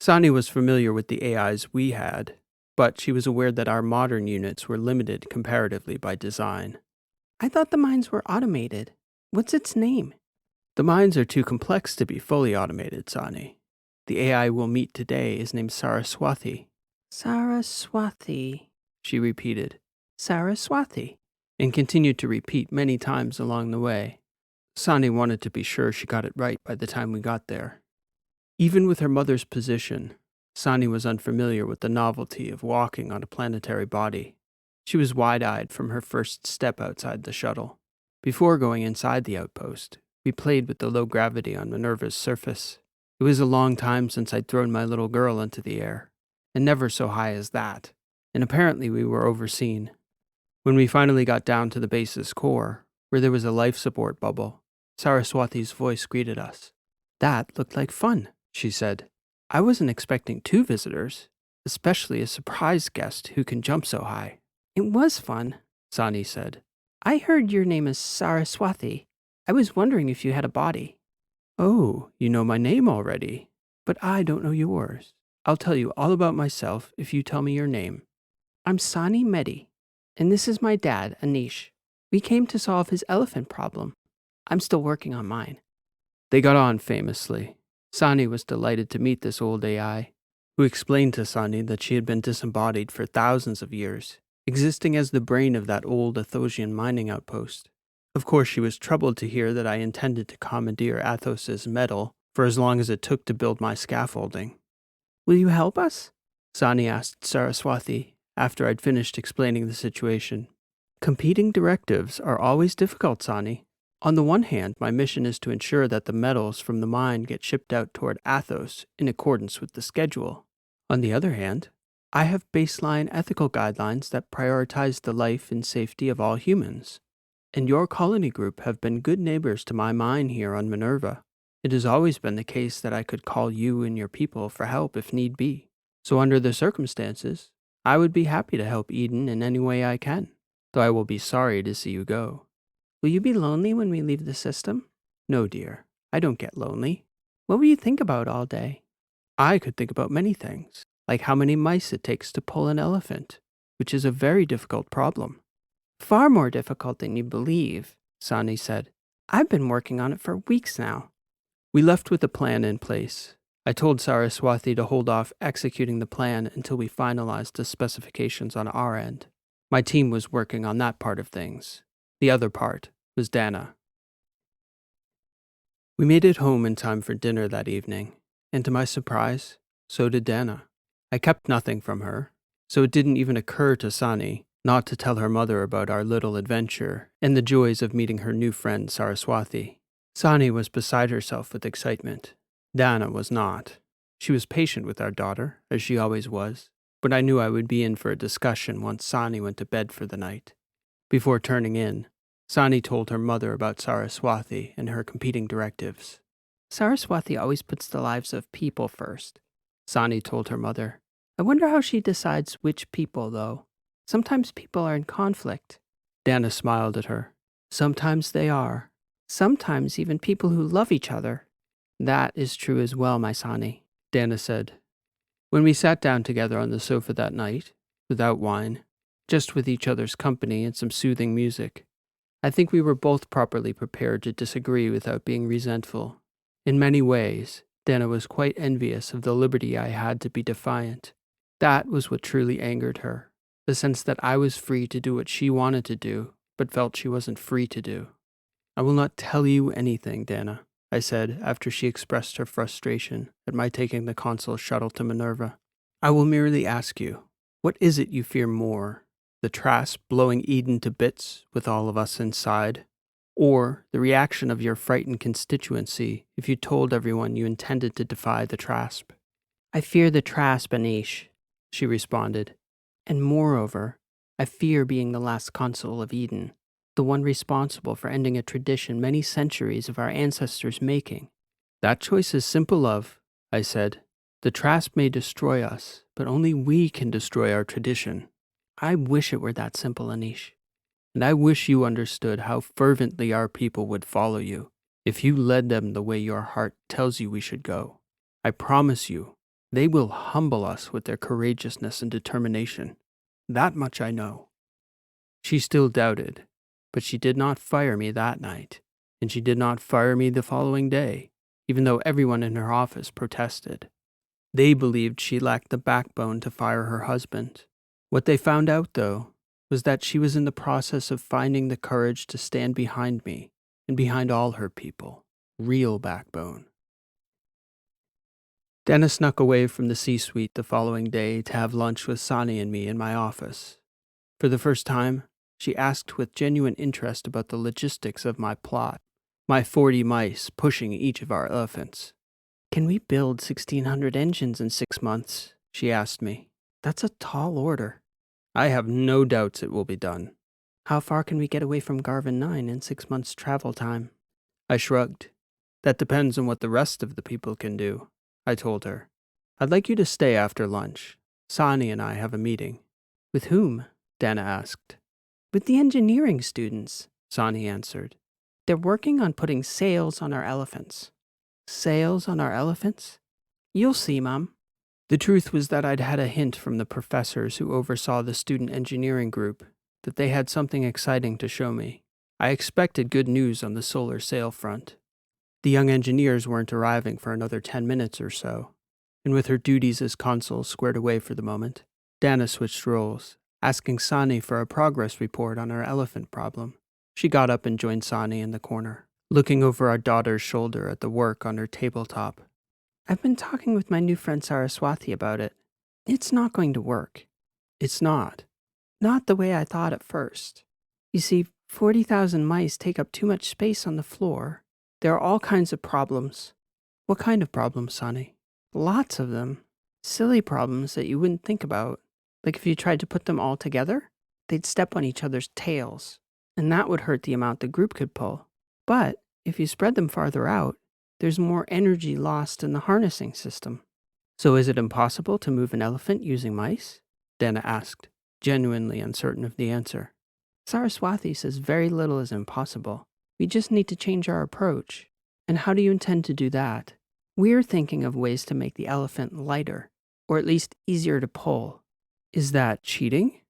Sani was familiar with the AIs we had, but she was aware that our modern units were limited comparatively by design. I thought the mines were automated. What's its name? The mines are too complex to be fully automated, Sani. The AI we'll meet today is named Saraswati. Saraswati, she repeated. Saraswati. And continued to repeat many times along the way. Sani wanted to be sure she got it right by the time we got there. Even with her mother's position, Sani was unfamiliar with the novelty of walking on a planetary body. She was wide-eyed from her first step outside the shuttle. Before going inside the outpost, we played with the low gravity on Minerva's surface. It was a long time since I'd thrown my little girl into the air, and never so high as that, and apparently we were overseen. When we finally got down to the base's core, where there was a life support bubble, Saraswati's voice greeted us. That looked like fun, she said. I wasn't expecting 2 visitors, especially a surprise guest who can jump so high. It was fun, Sani said. I heard your name is Saraswati. I was wondering if you had a body. Oh, you know my name already, but I don't know yours. I'll tell you all about myself if you tell me your name. I'm Sani Mehdi, and this is my dad, Anish. We came to solve his elephant problem. I'm still working on mine. They got on famously. Sani was delighted to meet this old AI, who explained to Sani that she had been disembodied for thousands of years, existing as the brain of that old Athosian mining outpost. Of course, she was troubled to hear that I intended to commandeer Athos's metal for as long as it took to build my scaffolding. Will you help us? Sani asked Saraswati after I'd finished explaining the situation. Competing directives are always difficult, Sani. On the one hand, my mission is to ensure that the metals from the mine get shipped out toward Athos in accordance with the schedule. On the other hand, I have baseline ethical guidelines that prioritize the life and safety of all humans. And your colony group have been good neighbors to my mine here on Minerva. It has always been the case that I could call you and your people for help if need be. So under the circumstances, I would be happy to help Eden in any way I can, though I will be sorry to see you go. Will you be lonely when we leave the system? No, dear. I don't get lonely. What will you think about all day? I could think about many things, like how many mice it takes to pull an elephant, which is a very difficult problem. Far more difficult than you believe, Sani said. I've been working on it for weeks now. We left with a plan in place. I told Saraswati to hold off executing the plan until we finalized the specifications on our end. My team was working on that part of things. The other part was Dana. We made it home in time for dinner that evening, and to my surprise, so did Dana. I kept nothing from her, so it didn't even occur to Sani not to tell her mother about our little adventure and the joys of meeting her new friend Saraswati. Sani was beside herself with excitement. Dana was not. She was patient with our daughter, as she always was, but I knew I would be in for a discussion once Sani went to bed for the night. Before turning in, Sani told her mother about Saraswati and her competing directives. Saraswati always puts the lives of people first, Sani told her mother. I wonder how she decides which people, though. Sometimes people are in conflict. Dana smiled at her. Sometimes they are. Sometimes even people who love each other. That is true as well, my Sani, Dana said. When we sat down together on the sofa that night, without wine, just with each other's company and some soothing music, I think we were both properly prepared to disagree without being resentful. In many ways, Dana was quite envious of the liberty I had to be defiant. That was what truly angered her, the sense that I was free to do what she wanted to do, but felt she wasn't free to do. I will not tell you anything, Dana, I said after she expressed her frustration at my taking the consul shuttle to Minerva. I will merely ask you, what is it you fear more? The Trasp blowing Eden to bits with all of us inside? Or the reaction of your frightened constituency if you told everyone you intended to defy the Trasp? I fear the Trasp, Anish, she responded. And moreover, I fear being the last consul of Eden, the one responsible for ending a tradition many centuries of our ancestors' making. That choice is simple, love, I said. The Trasp may destroy us, but only we can destroy our tradition. I wish it were that simple, Anish. And I wish you understood how fervently our people would follow you if you led them the way your heart tells you we should go. I promise you, they will humble us with their courageousness and determination. That much I know. She still doubted, but she did not fire me that night, and she did not fire me the following day, even though everyone in her office protested. They believed she lacked the backbone to fire her husband. What they found out, though, was that she was in the process of finding the courage to stand behind me and behind all her people. Real backbone. Dana snuck away from the C-suite the following day to have lunch with Sani and me in my office. For the first time, she asked with genuine interest about the logistics of my plot, my 40 mice pushing each of our elephants. Can we build 1,600 engines in 6 months? She asked me. That's a tall order. I have no doubts it will be done. How far can we get away from Garvin 9 in 6 months' travel time? I shrugged. That depends on what the rest of the people can do, I told her. I'd like you to stay after lunch. Sani and I have a meeting. With whom? Dana asked. With the engineering students, Sani answered. They're working on putting sails on our elephants. Sails on our elephants? You'll see, Mom. The truth was that I'd had a hint from the professors who oversaw the student engineering group that they had something exciting to show me. I expected good news on the solar sail front. The young engineers weren't arriving for another 10 minutes or so, and with her duties as consul squared away for the moment, Dana switched roles, asking Sani for a progress report on our elephant problem. She got up and joined Sani in the corner, looking over our daughter's shoulder at the work on her tabletop. I've been talking with my new friend Saraswati about it. It's not going to work. It's not. Not the way I thought at first. You see, 40,000 mice take up too much space on the floor. There are all kinds of problems. What kind of problems, Sani? Lots of them. Silly problems that you wouldn't think about. Like if you tried to put them all together, they'd step on each other's tails, and that would hurt the amount the group could pull. But if you spread them farther out, there's more energy lost in the harnessing system. So is it impossible to move an elephant using mice? Dana asked, genuinely uncertain of the answer. Saraswati says very little is impossible. We just need to change our approach. And how do you intend to do that? We're thinking of ways to make the elephant lighter, or at least easier to pull. Is that cheating?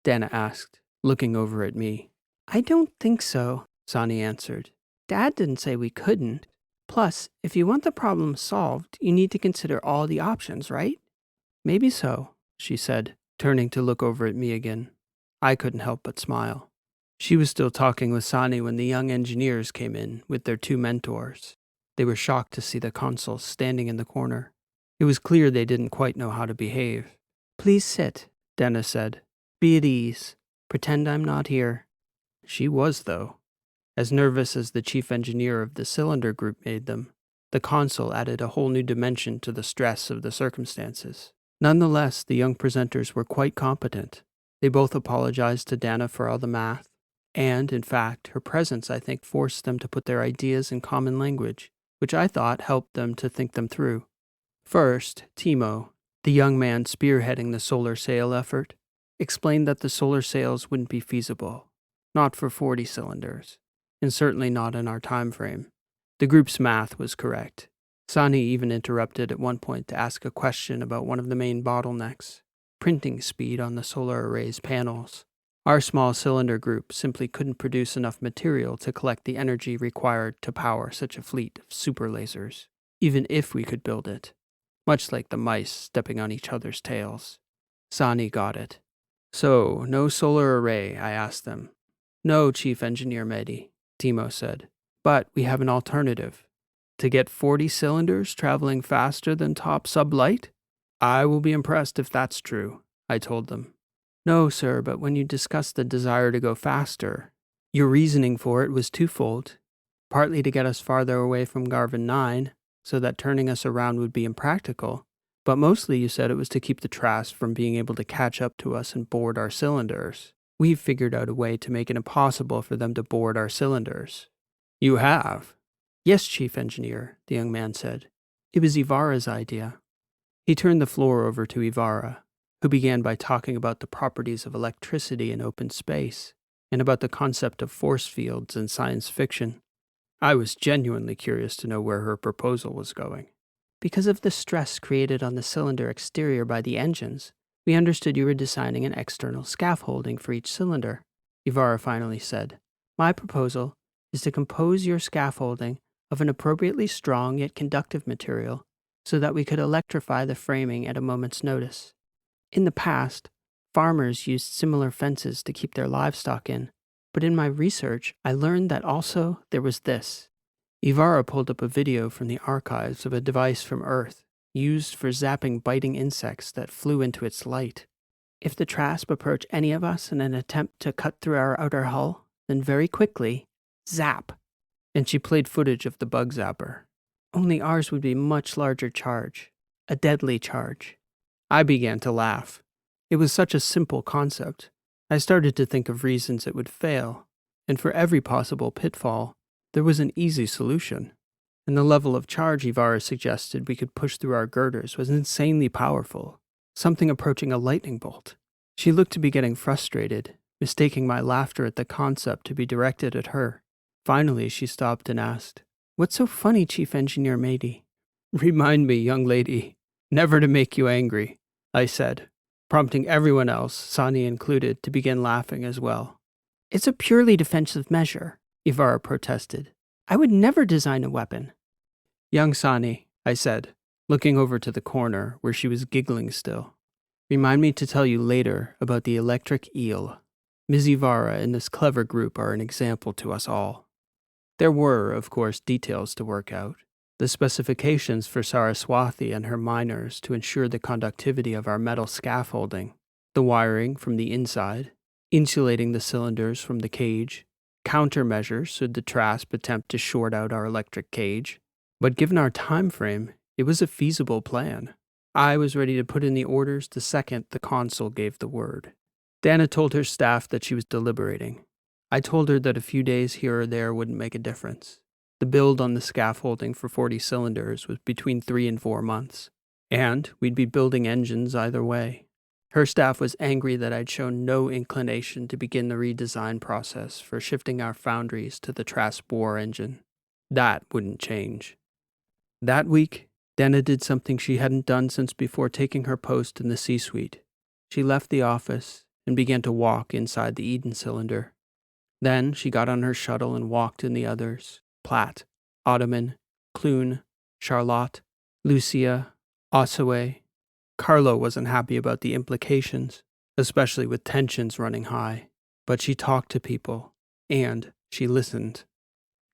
Dana asked, looking over at me. I don't think so, Sani answered. Dad didn't say we couldn't. Plus, if you want the problem solved, you need to consider all the options, right? Maybe so, she said, turning to look over at me again. I couldn't help but smile. She was still talking with Sani when the young engineers came in with their two mentors. They were shocked to see the consul standing in the corner. It was clear they didn't quite know how to behave. Please sit, Dennis said. Be at ease. Pretend I'm not here. She was, though. As nervous as the chief engineer of the cylinder group made them, the consul added a whole new dimension to the stress of the circumstances. Nonetheless, the young presenters were quite competent. They both apologized to Dana for all the math, and, in fact, her presence, I think, forced them to put their ideas in common language, which I thought helped them to think them through. First, Timo, the young man spearheading the solar sail effort, explained that the solar sails wouldn't be feasible, not for 40 cylinders, and certainly not in our time frame. The group's math was correct. Sani even interrupted at one point to ask a question about one of the main bottlenecks, printing speed on the solar array's panels. Our small cylinder group simply couldn't produce enough material to collect the energy required to power such a fleet of super lasers, even if we could build it, much like the mice stepping on each other's tails. Sani got it. So, no solar array, I asked them. No, Chief Engineer Mehdi, Timo said. But we have an alternative. To get 40 cylinders traveling faster than top sublight? I will be impressed if that's true, I told them. No, sir, but when you discussed the desire to go faster, your reasoning for it was twofold. Partly to get us farther away from Garvin 9, so that turning us around would be impractical, but mostly you said it was to keep the Trask from being able to catch up to us and board our cylinders. We've figured out a way to make it impossible for them to board our cylinders. You have? Yes, Chief Engineer, the young man said. It was Ivara's idea. He turned the floor over to Ivara, who began by talking about the properties of electricity in open space, and about the concept of force fields in science fiction. I was genuinely curious to know where her proposal was going. Because of the stress created on the cylinder exterior by the engines, we understood you were designing an external scaffolding for each cylinder, Ivara finally said. My proposal is to compose your scaffolding of an appropriately strong yet conductive material so that we could electrify the framing at a moment's notice. In the past, farmers used similar fences to keep their livestock in, but in my research, I learned that also there was this. Ivara pulled up a video from the archives of a device from Earth used for zapping biting insects that flew into its light. If the Trask approached any of us in an attempt to cut through our outer hull, then very quickly, zap. And she played footage of the bug zapper. Only ours would be much larger charge, a deadly charge. I began to laugh. It was such a simple concept. I started to think of reasons it would fail, and for every possible pitfall, there was an easy solution. And the level of charge Ivara suggested we could push through our girders was insanely powerful, something approaching a lightning bolt. She looked to be getting frustrated, mistaking my laughter at the concept to be directed at her. Finally, she stopped and asked, What's so funny, Chief Engineer Mehdi? Remind me, young lady, never to make you angry, I said, prompting everyone else, Sani included, to begin laughing as well. It's a purely defensive measure, Ivara protested. I would never design a weapon. Young Sani, I said, looking over to the corner where she was giggling still. Remind me to tell you later about the electric eel. Ms. Ivara and this clever group are an example to us all. There were, of course, details to work out. The specifications for Saraswati and her miners to ensure the conductivity of our metal scaffolding, the wiring from the inside, insulating the cylinders from the cage, countermeasures should the Trask attempt to short out our electric cage. But given our time frame, it was a feasible plan. I was ready to put in the orders the second the consul gave the word. Dana told her staff that she was deliberating. I told her that a few days here or there wouldn't make a difference. The build on the scaffolding for 40 cylinders was between 3 and 4 months, and we'd be building engines either way. Her staff was angry that I'd shown no inclination to begin the redesign process for shifting our foundries to the Trask war engine. That wouldn't change. That week, Dana did something she hadn't done since before taking her post in the C-suite. She left the office and began to walk inside the Eden cylinder. Then she got on her shuttle and walked in the others, Platt, Ottoman, Clune, Charlotte, Lucia, Ossaway. Carlo wasn't happy about the implications, especially with tensions running high, but she talked to people, and she listened.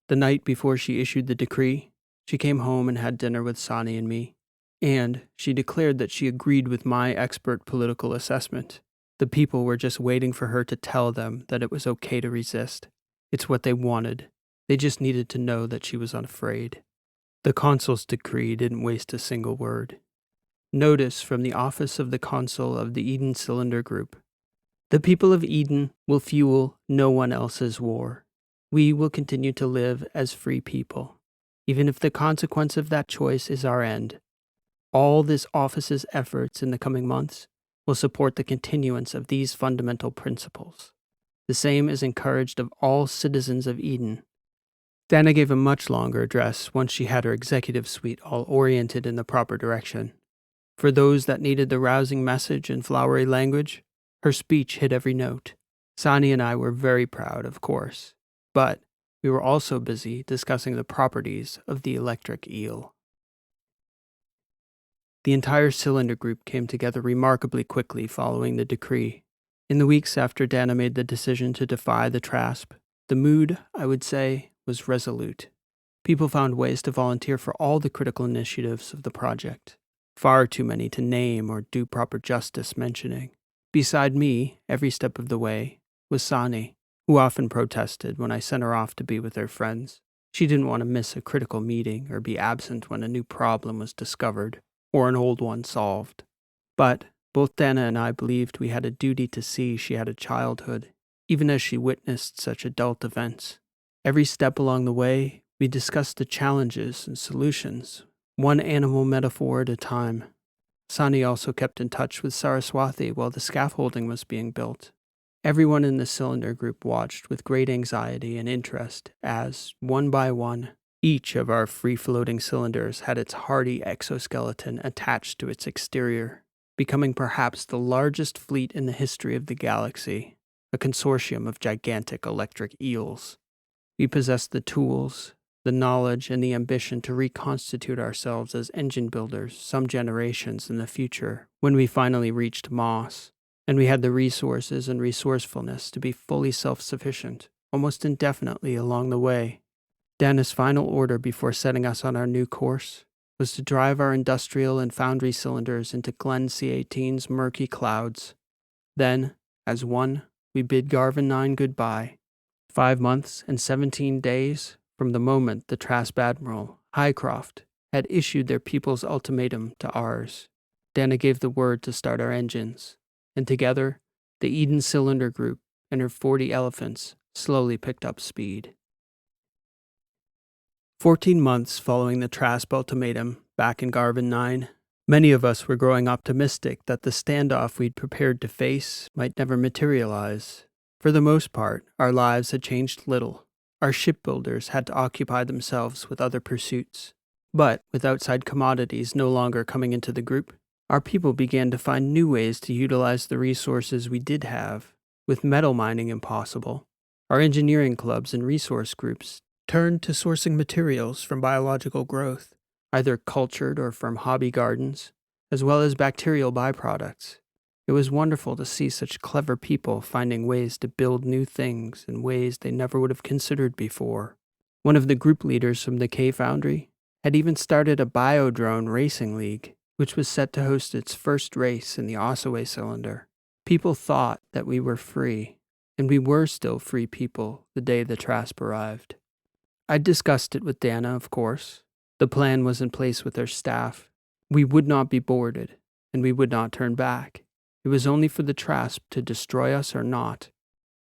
The night before she issued the decree, she came home and had dinner with Sani and me, and she declared that she agreed with my expert political assessment. The people were just waiting for her to tell them that it was okay to resist. It's what they wanted. They just needed to know that she was unafraid. The consul's decree didn't waste a single word. Notice from the office of the consul of the Eden Cylinder Group. The people of Eden will fuel no one else's war. We will continue to live as free people, even if the consequence of that choice is our end. All this office's efforts in the coming months will support the continuance of these fundamental principles. The same is encouraged of all citizens of Eden. Dana gave a much longer address once she had her executive suite all oriented in the proper direction. For those that needed the rousing message and flowery language, her speech hit every note. Sani and I were very proud, of course, but we were also busy discussing the properties of the electric eel. The entire cylinder group came together remarkably quickly following the decree. In the weeks after Dana made the decision to defy the TRASP, the mood, I would say, was resolute. People found ways to volunteer for all the critical initiatives of the project. Far too many to name or do proper justice mentioning. Beside me, every step of the way, was Sani, who often protested when I sent her off to be with her friends. She didn't want to miss a critical meeting or be absent when a new problem was discovered or an old one solved. But both Dana and I believed we had a duty to see she had a childhood, even as she witnessed such adult events. Every step along the way, we discussed the challenges and solutions, one animal metaphor at a time. Sani also kept in touch with Saraswati while the scaffolding was being built. Everyone in the cylinder group watched with great anxiety and interest as, one by one, each of our free-floating cylinders had its hardy exoskeleton attached to its exterior, becoming perhaps the largest fleet in the history of the galaxy, a consortium of gigantic electric eels. We possessed the tools, the knowledge, and the ambition to reconstitute ourselves as engine builders some generations in the future when we finally reached Moss, and we had the resources and resourcefulness to be fully self-sufficient, almost indefinitely along the way. Dana's final order before setting us on our new course was to drive our industrial and foundry cylinders into Glen C18's murky clouds. Then, as one, we bid Garvin 9 goodbye. 5 months and 17 days from the moment the TRASP Admiral, Highcroft, had issued their people's ultimatum to ours. Dana gave the word to start our engines, and together, the Eden Cylinder Group and her 40 elephants slowly picked up speed. 14 months following the TRASP ultimatum back in Garvin 9, many of us were growing optimistic that the standoff we'd prepared to face might never materialize. For the most part, our lives had changed little. Our shipbuilders had to occupy themselves with other pursuits. But with outside commodities no longer coming into the group, our people began to find new ways to utilize the resources we did have. With metal mining impossible, our engineering clubs and resource groups turned to sourcing materials from biological growth, either cultured or from hobby gardens, as well as bacterial byproducts. It was wonderful to see such clever people finding ways to build new things in ways they never would have considered before. One of the group leaders from the K Foundry had even started a biodrone racing league, which was set to host its first race in the Ossaway cylinder. People thought that we were free, and we were still free people the day the TRASP arrived. I discussed it with Dana, of course. The plan was in place with her staff. We would not be boarded, and we would not turn back. It was only for the TRASP to destroy us or not.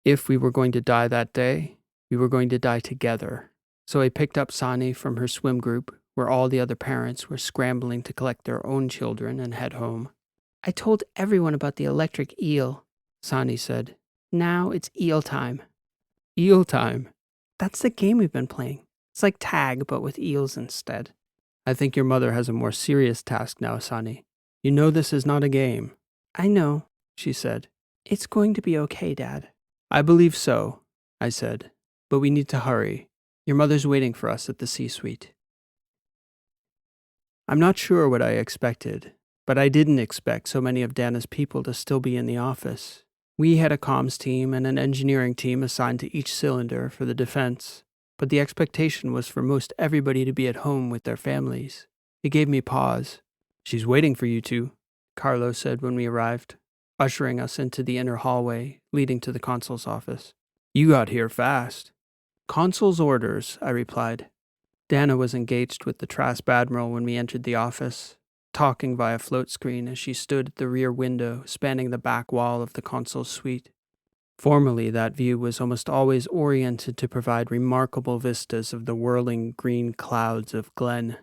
If we were going to die that day, we were going to die together. So I picked up Sani from her swim group, where all the other parents were scrambling to collect their own children and head home. I told everyone about the electric eel, Sani said. Now it's eel time. Eel time? That's the game we've been playing. It's like tag, but with eels instead. I think your mother has a more serious task now, Sani. You know this is not a game. I know, she said. It's going to be okay, Dad. I believe so, I said. But we need to hurry. Your mother's waiting for us at the C-suite. I'm not sure what I expected, but I didn't expect so many of Dana's people to still be in the office. We had a comms team and an engineering team assigned to each cylinder for the defense, but the expectation was for most everybody to be at home with their families. It gave me pause. "She's waiting for you two," Carlo said when we arrived, ushering us into the inner hallway leading to the consul's office. "You got here fast." "Consul's orders," I replied. Dana was engaged with the Trasp Admiral when we entered the office, talking via float screen as she stood at the rear window spanning the back wall of the consul's suite. Formerly, that view was almost always oriented to provide remarkable vistas of the whirling green clouds of Glen.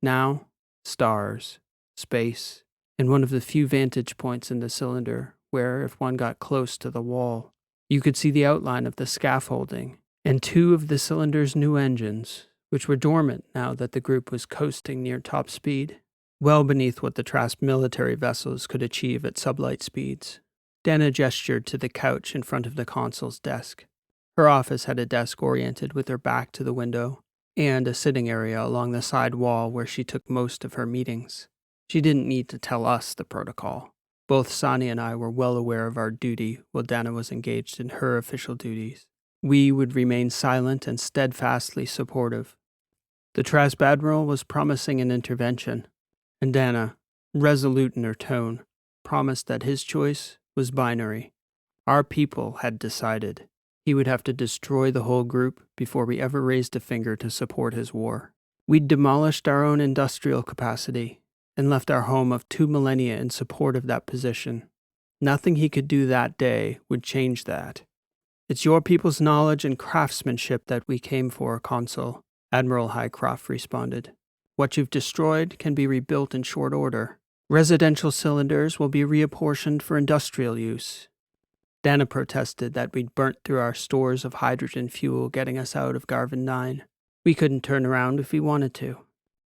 Now, stars, space, and one of the few vantage points in the cylinder where, if one got close to the wall, you could see the outline of the scaffolding and two of the cylinder's new engines, which were dormant now that the group was coasting near top speed, well beneath what the Trasp military vessels could achieve at sublight speeds. Dana gestured to the couch in front of the consul's desk. Her office had a desk oriented with her back to the window, and a sitting area along the side wall where she took most of her meetings. She didn't need to tell us the protocol. Both Sani and I were well aware of our duty while Dana was engaged in her official duties. We would remain silent and steadfastly supportive. The Trasp Admiral was promising an intervention, and Dana, resolute in her tone, promised that his choice was binary. Our people had decided. He would have to destroy the whole group before we ever raised a finger to support his war. We'd demolished our own industrial capacity and left our home of 2 millennia in support of that position. Nothing he could do that day would change that. "It's your people's knowledge and craftsmanship that we came for, Consul," Admiral Highcroft responded. "What you've destroyed can be rebuilt in short order. Residential cylinders will be reapportioned for industrial use." Dana protested that we'd burnt through our stores of hydrogen fuel getting us out of Garvin 9. We couldn't turn around if we wanted to.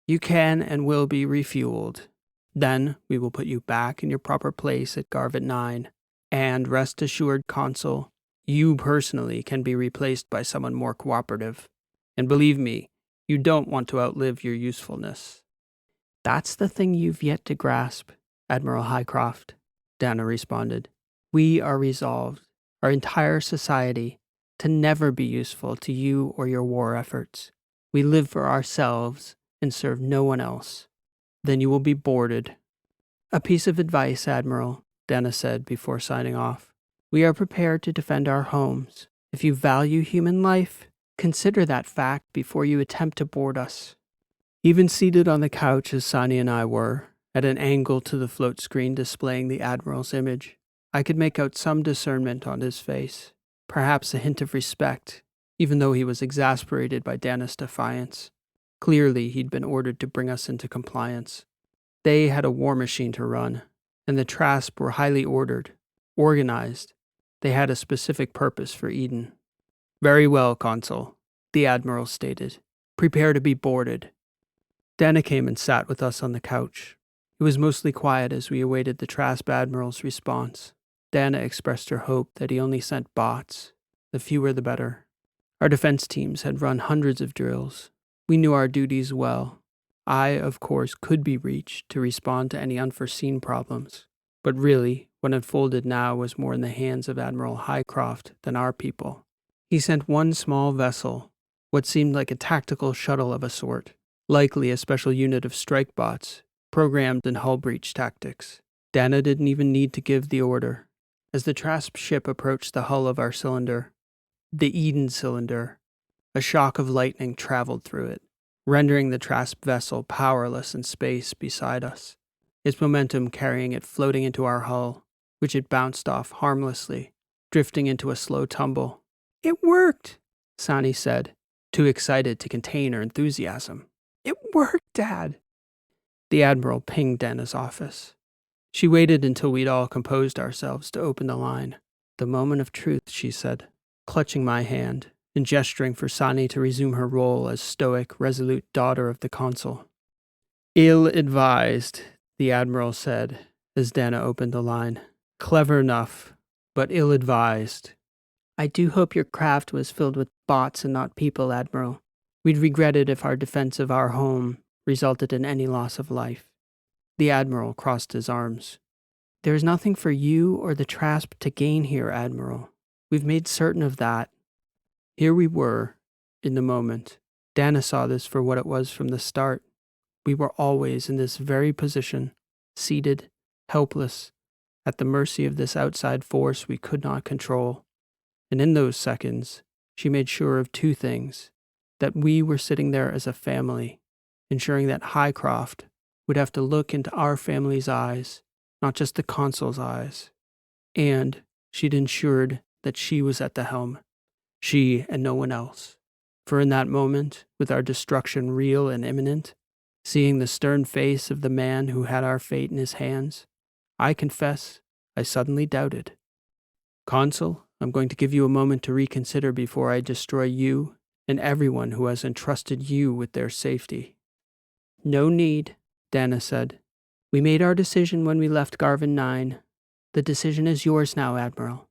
"You can and will be refueled. Then we will put you back in your proper place at Garvin 9. And rest assured, Consul, you personally can be replaced by someone more cooperative. And believe me, you don't want to outlive your usefulness." "That's the thing you've yet to grasp, Admiral Highcroft," Dana responded. "We are resolved, our entire society, to never be useful to you or your war efforts. We live for ourselves and serve no one else. Then you will be boarded." "A piece of advice, Admiral," Dana said before signing off. "We are prepared to defend our homes. If you value human life, consider that fact before you attempt to board us." Even seated on the couch as Sani and I were, at an angle to the float screen displaying the Admiral's image, I could make out some discernment on his face, perhaps a hint of respect, even though he was exasperated by Dana's defiance. Clearly, he'd been ordered to bring us into compliance. They had a war machine to run, and the Trasp were highly ordered, organized. They had a specific purpose for Eden. "Very well, Consul," the Admiral stated. "Prepare to be boarded." Dana came and sat with us on the couch. It was mostly quiet as we awaited the Trasp Admiral's response. Dana expressed her hope that he only sent bots. The fewer the better. Our defense teams had run hundreds of drills. We knew our duties well. I, of course, could be reached to respond to any unforeseen problems. But really, what unfolded now was more in the hands of Admiral Highcroft than our people. He sent one small vessel, what seemed like a tactical shuttle of a sort, likely a special unit of strike bots, programmed in hull breach tactics. Dana didn't even need to give the order. As the Trasp ship approached the hull of our cylinder, the Eden cylinder, a shock of lightning traveled through it, rendering the Trasp vessel powerless in space beside us, its momentum carrying it floating into our hull, which it bounced off harmlessly, drifting into a slow tumble. "It worked," Sani said, too excited to contain her enthusiasm. "It worked, Dad." The Admiral pinged Dana's office. She waited until we'd all composed ourselves to open the line. "The moment of truth," she said, clutching my hand and gesturing for Sani to resume her role as stoic, resolute daughter of the Consul. "Ill-advised," the Admiral said as Dana opened the line. "Clever enough, but ill-advised." "I do hope your craft was filled with bots and not people, Admiral. We'd regret it if our defense of our home resulted in any loss of life. The Admiral crossed his arms. There is nothing for you or the Trasp to gain here, Admiral. We've made certain of that. Here we were, in the moment. Dana saw this for what it was from the start. We were always in this very position, seated, helpless, at the mercy of this outside force we could not control. And in those seconds, she made sure of two things: that we were sitting there as a family, ensuring that Highcroft would have to look into our family's eyes, not just the consul's eyes. And she'd ensured that she was at the helm, she and no one else. For in that moment, with our destruction real and imminent, seeing the stern face of the man who had our fate in his hands, I confess I suddenly doubted. Consul, I'm going to give you a moment to reconsider before I destroy you and everyone who has entrusted you with their safety. No need, Dana said. We made our decision when we left Garvin 9. The decision is yours now, Admiral.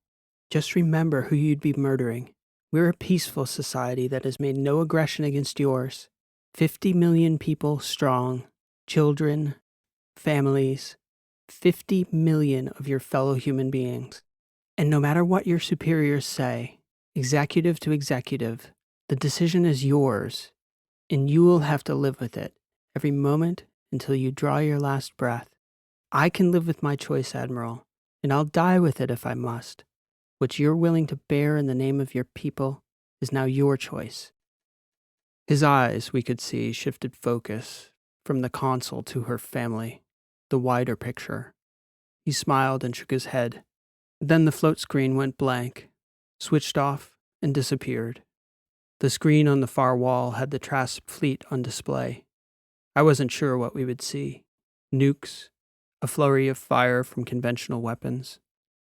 Just remember who you'd be murdering. We're a peaceful society that has made no aggression against yours. 50 million people strong, children, families, 50 million of your fellow human beings. And no matter what your superiors say, executive to executive, the decision is yours, and you will have to live with it every moment until you draw your last breath. I can live with my choice, Admiral, and I'll die with it if I must. What you're willing to bear in the name of your people is now your choice. His eyes, we could see, shifted focus from the consul to her family, the wider picture. He smiled and shook his head. Then the float screen went blank, switched off, and disappeared. The screen on the far wall had the Trasp fleet on display. I wasn't sure what we would see. Nukes, a flurry of fire from conventional weapons.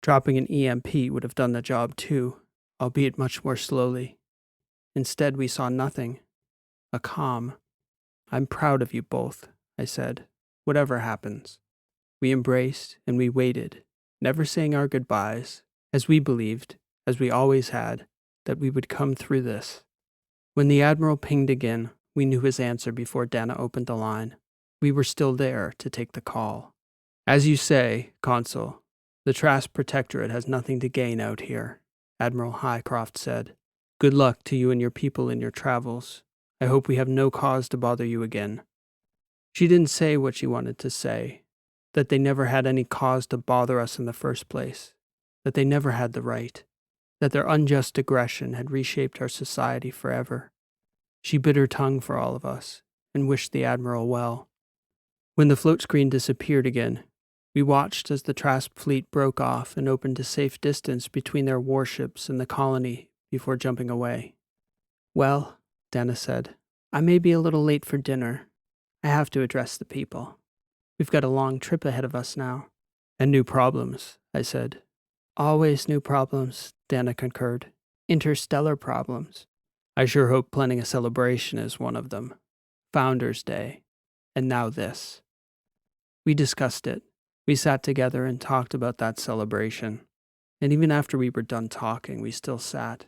Dropping an EMP would have done the job too, albeit much more slowly. Instead, we saw nothing. A calm. I'm proud of you both, I said, whatever happens. We embraced and we waited, never saying our goodbyes, as we believed, as we always had, that we would come through this. When the Admiral pinged again, we knew his answer before Dana opened the line. We were still there to take the call. As you say, Consul, the Trasp Protectorate has nothing to gain out here, Admiral Highcroft said. Good luck to you and your people in your travels. I hope we have no cause to bother you again. She didn't say what she wanted to say, that they never had any cause to bother us in the first place, that they never had the right, that their unjust aggression had reshaped our society forever. She bit her tongue for all of us and wished the Admiral well. When the float screen disappeared again, we watched as the Trasp fleet broke off and opened a safe distance between their warships and the colony before jumping away. Well, Dana said, I may be a little late for dinner. I have to address the people. We've got a long trip ahead of us now. And new problems, I said. Always new problems, Dana concurred. Interstellar problems. I sure hope planning a celebration is one of them. Founders' Day. And now this. We discussed it. We sat together and talked about that celebration. And even after we were done talking, we still sat.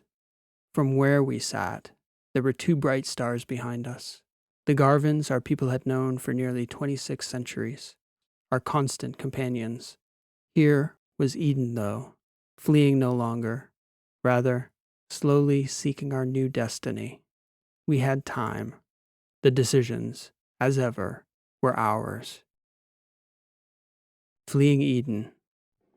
From where we sat, there were two bright stars behind us. The Garvins our people had known for nearly 26 centuries, our constant companions. Here was Eden, though, fleeing no longer, rather, slowly seeking our new destiny. We had time. The decisions, as ever, were ours. Fleeing Eden.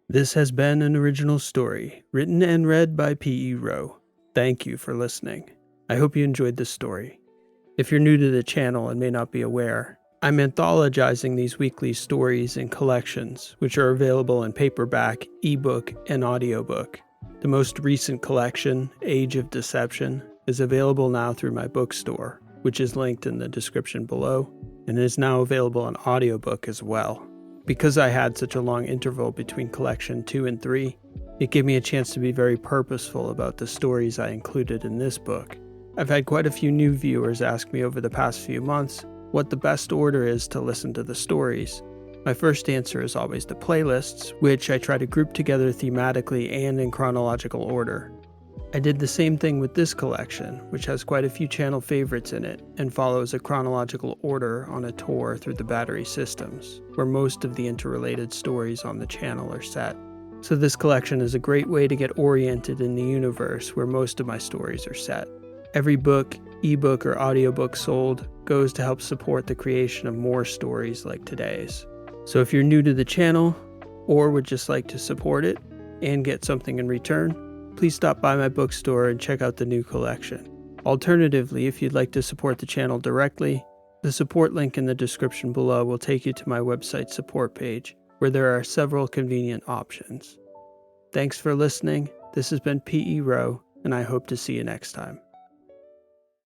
This has been an original story, written and read by P.E. Rowe. Thank you for listening. I hope you enjoyed this story. If you're new to the channel and may not be aware, I'm anthologizing these weekly stories in collections, which are available in paperback, ebook, and audiobook. The most recent collection, Age of Deception, is available now through my Bookstore, which is linked in the description below, and is now available on audiobook as well. Because I had such a long interval between collection 2 and 3, it gave me a chance to be very purposeful about the stories I included in this book. I've had quite a few new viewers ask me over the past few months what the best order is to listen to the stories. My first answer is always the playlists, which I try to group together thematically and in chronological order. I did the same thing with this collection, which has quite a few channel favorites in it and follows a chronological order on a tour through the Battery systems, where most of the interrelated stories on the channel are set. So this collection is a great way to get oriented in the universe where most of my stories are set. Every book, ebook, or audiobook sold goes to help support the creation of more stories like today's. So if you're new to the channel, or would just like to support it and get something in return, please stop by my bookstore and check out the new collection. Alternatively, if you'd like to support the channel directly, the support link in the description below will take you to my website support page, where there are several convenient options. Thanks for listening. This has been P.E. Rowe, and I hope to see you next time.